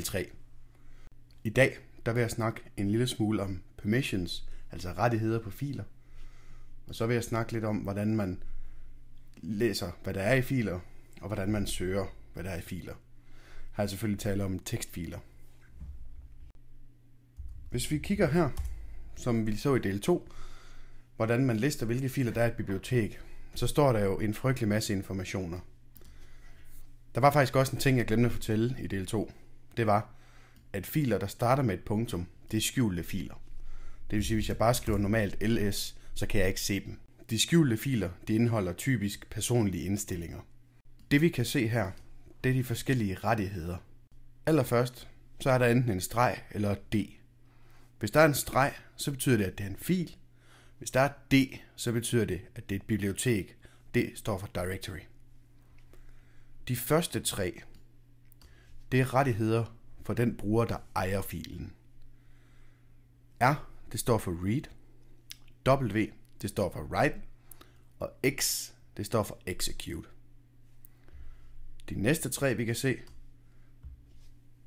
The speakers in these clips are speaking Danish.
del 3. I dag der vil jeg snakke en lille smule om permissions, altså rettigheder på filer. Og så vil jeg snakke lidt om, hvordan man læser, hvad der er i filer, og hvordan man søger, hvad der er i filer. Her har jeg selvfølgelig talt om tekstfiler. Hvis vi kigger her, som vi så i del 2, hvordan man lister, hvilke filer der er i et bibliotek, så står der jo en frygtelig masse informationer. Der var faktisk også en ting, jeg glemte at fortælle i del 2. Det var, at filer, der starter med et punktum, det er skjulte filer. Det vil sige, hvis jeg bare skriver normalt ls, så kan jeg ikke se dem. De skjulte filer, de indeholder typisk personlige indstillinger. Det vi kan se her, det er de forskellige rettigheder. Allerførst, så er der enten en streg eller et D. Hvis der er en streg, så betyder det, at det er en fil. Hvis der er et D, så betyder det, at det er et bibliotek. D står for directory. De første 3, det er rettigheder for den bruger, der ejer filen. R, det står for read. W, det står for write. Og X, det står for execute. De næste 3, vi kan se,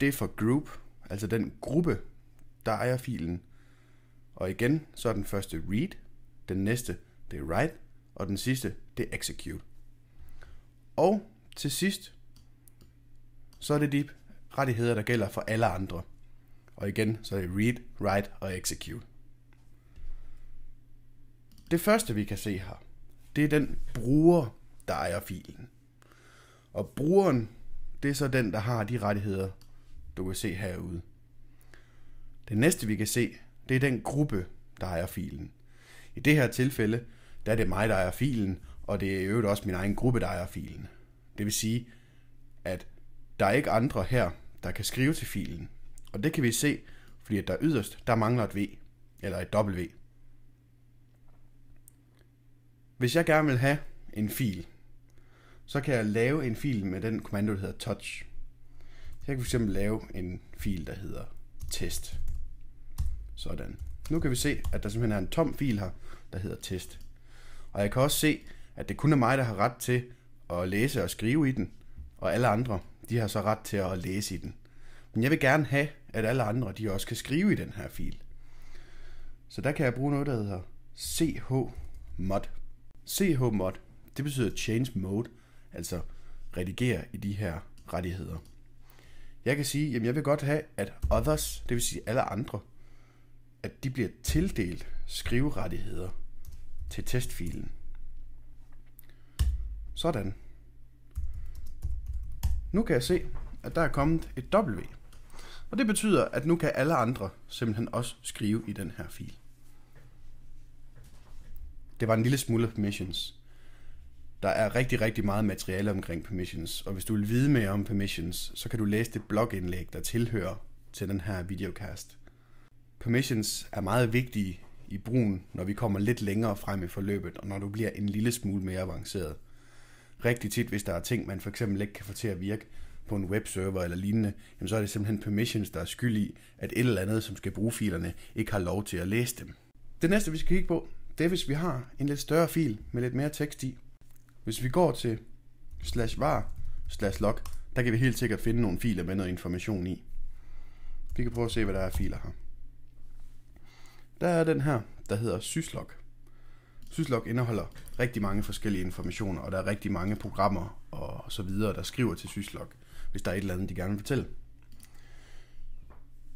det er for group, altså den gruppe, der ejer filen. Og igen, så er den første read, den næste, det er write, og den sidste, det er execute. Og til sidst, så er det de rettigheder, der gælder for alle andre. Og igen, så er det read, write og execute. Det første, vi kan se her, det er den bruger, der ejer filen. Og brugeren, det er så den, der har de rettigheder, du kan se herude. Det næste, vi kan se, det er den gruppe, der ejer filen. I det her tilfælde, der er det mig, der ejer filen, og det er i øvrigt også min egen gruppe, der ejer filen. Det vil sige, at der er ikke andre her, der kan skrive til filen. Og det kan vi se, fordi at der yderst, der mangler et V, eller et W. Hvis jeg gerne vil have en fil, så kan jeg lave en fil med den kommando, der hedder touch. Jeg kan fx lave en fil, der hedder test. Sådan. Nu kan vi se, at der simpelthen er en tom fil her, der hedder test. Og jeg kan også se, at det kun er mig, der har ret til at læse og skrive i den, og alle andre, de har så ret til at læse i den. Men jeg vil gerne have, at alle andre, de også kan skrive i den her fil. Så der kan jeg bruge noget, der hedder chmod. Chmod, det betyder change mode, altså redigere i de her rettigheder. Jeg kan sige, at jeg vil godt have, at others, det vil sige alle andre, at de bliver tildelt skriverettigheder til testfilen. Sådan. Nu kan jeg se, at der er kommet et W. Og det betyder, at nu kan alle andre simpelthen også skrive i den her fil. Det var en lille smule permissions. Der er rigtig, rigtig meget materiale omkring permissions, og hvis du vil vide mere om permissions, så kan du læse det blogindlæg, der tilhører til den her videocast. Permissions er meget vigtige i brugen, når vi kommer lidt længere frem i forløbet, og når du bliver en lille smule mere avanceret. Rigtig tit, hvis der er ting, man for eksempel ikke kan få til at virke på en webserver eller lignende, jamen så er det simpelthen permissions, der er skyld i, at et eller andet, som skal bruge filerne, ikke har lov til at læse dem. Det næste, vi skal kigge på, det er, hvis vi har en lidt større fil med lidt mere tekst i. Hvis vi går til /var/log, der kan vi helt sikkert finde nogle filer med noget information i. Vi kan prøve at se, hvad der er filer her. Der er den her, der hedder syslog. Syslog indeholder rigtig mange forskellige informationer, og der er rigtig mange programmer og så videre, der skriver til syslog, hvis der er et eller andet, de gerne vil fortælle.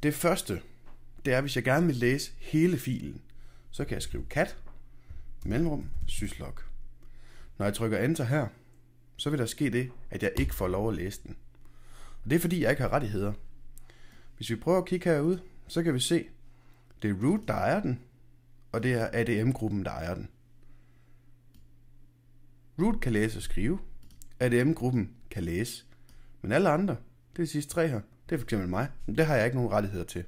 Det første, det er, hvis jeg gerne vil læse hele filen, så kan jeg skrive cat, mellemrum, syslog. Når jeg trykker enter her, så vil der ske det, at jeg ikke får lov at læse den. Og det er fordi, jeg ikke har rettigheder. Hvis vi prøver at kigge herude, så kan vi se, det er root, der ejer den, og det er ADM-gruppen, der ejer den. Root kan læse og skrive, ADM-gruppen kan læse, men alle andre, det er de sidste 3 her, det er for eksempel mig, men det har jeg ikke nogen rettigheder til.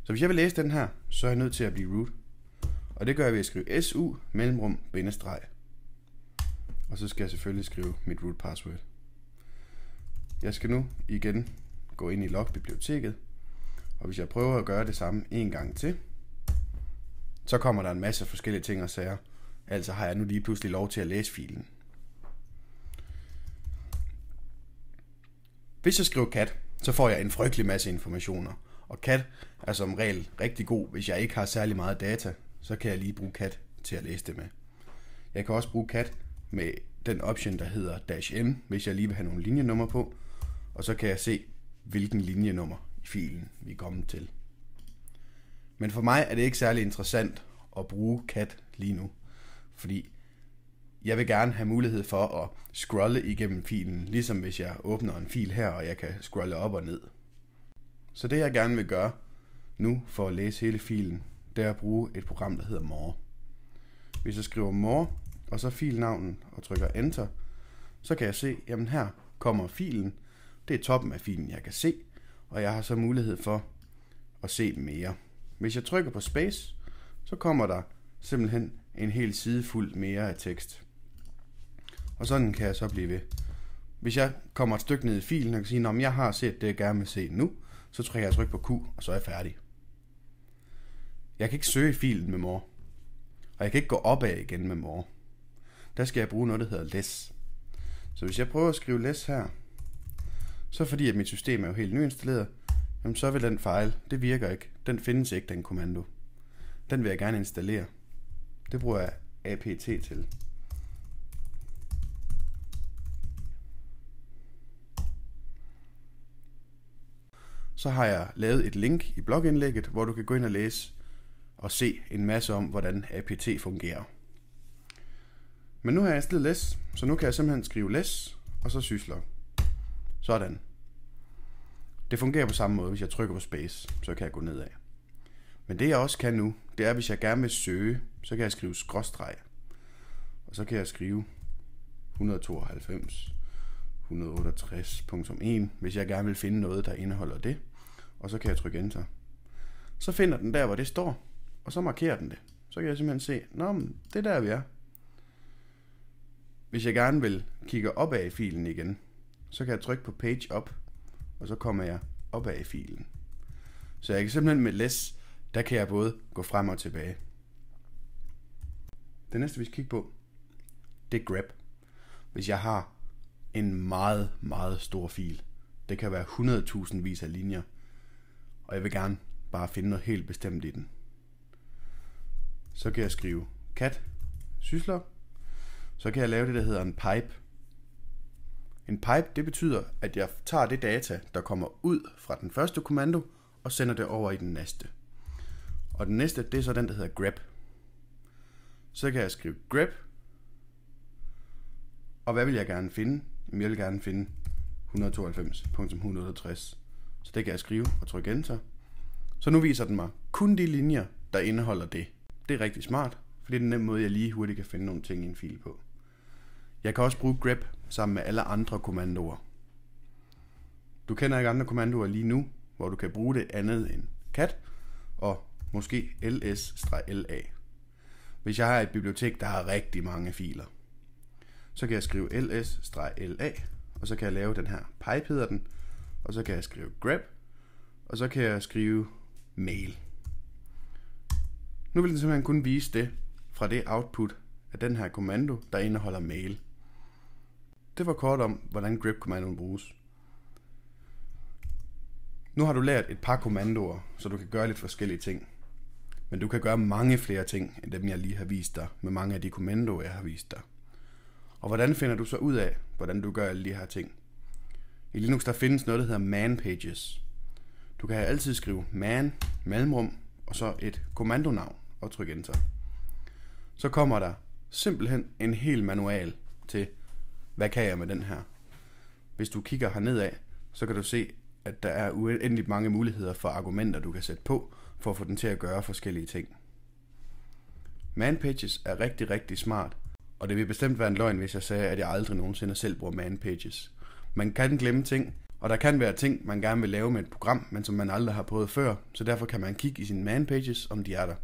Så hvis jeg vil læse den her, så er jeg nødt til at blive root. Og det gør jeg ved at skrive su mellemrum bindestreg. Og så skal jeg selvfølgelig skrive mit root password. Jeg skal nu igen gå ind i logbiblioteket. Og hvis jeg prøver at gøre det samme en gang til, så kommer der en masse forskellige ting og sager. Altså har jeg nu lige pludselig lov til at læse filen. Hvis jeg skriver cat, så får jeg en frygtelig masse informationer. Og CAT er som regel rigtig god, hvis jeg ikke har særlig meget data, så kan jeg lige bruge CAT til at læse det med. Jeg kan også bruge CAT med den option, der hedder -n, hvis jeg lige vil have nogle linjenummer på, og så kan jeg se, hvilken linjenummer i filen vi er kommet til. Men for mig er det ikke særlig interessant at bruge CAT lige nu, fordi jeg vil gerne have mulighed for at scrolle igennem filen, ligesom hvis jeg åbner en fil her, og jeg kan scrolle op og ned. Så det jeg gerne vil gøre nu for at læse hele filen, det er at bruge et program, der hedder More. Hvis jeg skriver More, og så filnavnet og trykker Enter, så kan jeg se, jamen her kommer filen. Det er toppen af filen, jeg kan se, og jeg har så mulighed for at se mere. Hvis jeg trykker på Space, så kommer der simpelthen en hel side fuld mere af tekst. Og sådan kan jeg så blive ved. Hvis jeg kommer et stykke ned i filen og kan sige, at jeg har set det, jeg gerne vil se nu, så trykker jeg på Q, og så er jeg færdig. Jeg kan ikke søge filen med More, og jeg kan ikke gå opad igen med More. Der skal jeg bruge noget, der hedder less. Så hvis jeg prøver at skrive less her, så fordi at mit system er jo helt nyinstalleret, jamen så vil den fejl, det virker ikke. Den findes ikke, den kommando. Den vil jeg gerne installere. Det bruger jeg apt til. Så har jeg lavet et link i blogindlægget, hvor du kan gå ind og læse og se en masse om, hvordan apt fungerer. Men nu har jeg installet less, så nu kan jeg simpelthen skrive less, og så syslog. Sådan. Det fungerer på samme måde, hvis jeg trykker på space, så kan jeg gå nedad. Men det jeg også kan nu, det er, hvis jeg gerne vil søge, så kan jeg skrive skråstreg. Og så kan jeg skrive 192.168.1, hvis jeg gerne vil finde noget, der indeholder det. Og så kan jeg trykke Enter. Så finder den der, hvor det står, og så markerer den det. Så kan jeg simpelthen se, det er der, vi er. Hvis jeg gerne vil kigge opad i filen igen, så kan jeg trykke på Page Up, og så kommer jeg opad i filen. Så jeg kan simpelthen med less, der kan jeg både gå frem og tilbage. Det næste, vi skal kigge på, det er grep. Hvis jeg har en meget, meget stor fil, det kan være 100.000 vis af linjer, og jeg vil gerne bare finde noget helt bestemt i den. Så kan jeg skrive cat syslog. Så kan jeg lave det, der hedder en pipe. En pipe, det betyder, at jeg tager det data, der kommer ud fra den første kommando, og sender det over i den næste. Og den næste, det er så den, der hedder grep. Så kan jeg skrive grep. Og hvad vil jeg gerne finde? Jamen, jeg vil gerne finde 192.168. Så det kan jeg skrive og trykke Enter. Så nu viser den mig kun de linjer, der indeholder det. Det er rigtig smart, for det er den nemme måde, jeg lige hurtigt kan finde nogle ting i en fil på. Jeg kan også bruge grep sammen med alle andre kommandoer. Du kender ikke andre kommandoer lige nu, hvor du kan bruge det andet end cat og måske ls-la. Hvis jeg har et bibliotek, der har rigtig mange filer, så kan jeg skrive ls-la, og så kan jeg lave den her pipe, hedder den, og så kan jeg skrive grep, og så kan jeg skrive mail. Nu vil den simpelthen kun vise det fra det output af den her kommando, der indeholder mail. Det var kort om, hvordan grep-kommandoen bruges. Nu har du lært et par kommandoer, så du kan gøre lidt forskellige ting. Men du kan gøre mange flere ting, end dem jeg lige har vist dig, med mange af de kommandoer, jeg har vist dig. Og hvordan finder du så ud af, hvordan du gør alle de her ting? I Linux der findes noget, der hedder man pages. Du kan altid skrive man, mellemrum, og så et kommandonavn, og trykke Enter. Så kommer der simpelthen en hel manual til, hvad kan jeg med den her. Hvis du kigger herned af, så kan du se, at der er uendeligt mange muligheder for argumenter, du kan sætte på, for at få den til at gøre forskellige ting. Man pages er rigtig, rigtig smart, og det vil bestemt være en løgn, hvis jeg sagde, at jeg aldrig nogensinde selv bruger man pages. Man kan glemme ting, og der kan være ting, man gerne vil lave med et program, men som man aldrig har prøvet før, så derfor kan man kigge i sine man pages, om de er der.